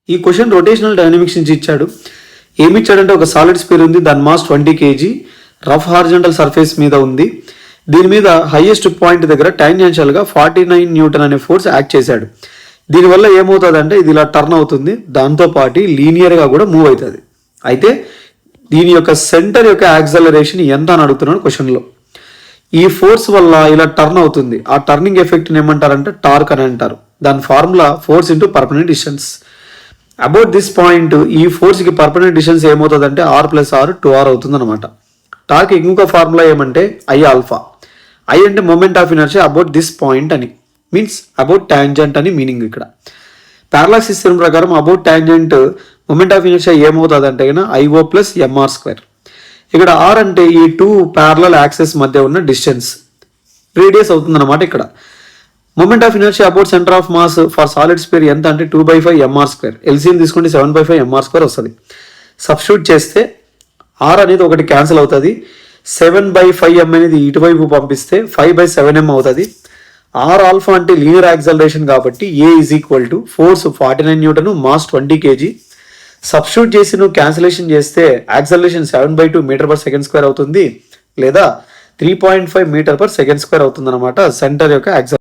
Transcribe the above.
ఈ question rotational dynamics నుంచి ఇచ్చాడు. ఏమి ఇచ్చాడంటే ఒక సాలిడ్ స్పియర్ ఉంది, దాని mass 20 kg, rough horizontal surface మీద ఉంది. దీని మీద హైయెస్ట్ పాయింట్ దగ్గర టాంజెన్షియల్గా 49 న్యూటన్ అనే ఫోర్స్ యాక్ట్ చేశాడు. దీనివల్ల ఏమవుతుందంటే ఇది ఇలా టర్న్ అవుతుంది, దాంతోపాటు లీనియర్గా కూడా మూవ్ అవుతుంది. అయితే దీని యొక్క సెంటర్ యొక్క యాక్సలరేషన్ ఎంత అని అడుగుతున్నాడు క్వశ్చన్లో. ఈ ఫోర్స్ వల్ల ఇలా టర్న్ అవుతుంది, ఆ టర్నింగ్ ఎఫెక్ట్ని ఏమంటారంటే టార్క్ అని అంటారు. దాని formula force into permanent distance. About this point ఈ ఫోర్స్కి పర్మనెంట్ డిస్టెన్స్ ఏమవుతుందంటే r + r 2r అవుతుంది అనమాట. టార్క్ ఇంకొక ఫార్ములా ఏమంటే I ఆల్ఫా. I అంటే moment of inertia about this point అని, మీన్స్ అబౌట్ టాంజెంట్ అని మీనింగ్ ఇక్కడ. పారలాక్స్ సిస్టమ్ ప్రకారం about tangent moment of inertia ఏమవుతుంది అంటే IO + mr². ఇక్కడ r అంటే ఈ 2 ప్యారలల్ యాక్సెస్ మధ్య ఉన్న డిస్టెన్స్, రేడియస్ అవుతుంది అనమాట. ఇక్కడ moment of inertia about centre of mass for solid sphere ఎంత అంటే 2/5 mr². ఎల్సిఎం తీసుకుంటే 7/5 mr² వస్తుంది. సబ్స్టిట్యూట్ చేస్తే r అనేది ఒకటి క్యాన్సిల్ అవుతుంది, 7/5 m అనేది ఇటువైపు పంపిస్తే 5/7 m అవుతుంది. r ఆల్ఫా అంటే లీనియర్ యాక్సలరేషన్ కాబట్టి A = force 49 Newton, mass 20 kg. Substitute చేసి నువ్వు క్యాన్సిలేషన్ చేస్తే యాక్సలరేషన్ 7/2 m/s² అవుతుంది, లేదా 3.5 m/s² అవుతుంది అనమాట సెంటర్ యొక్క యాక్సలరేషన్.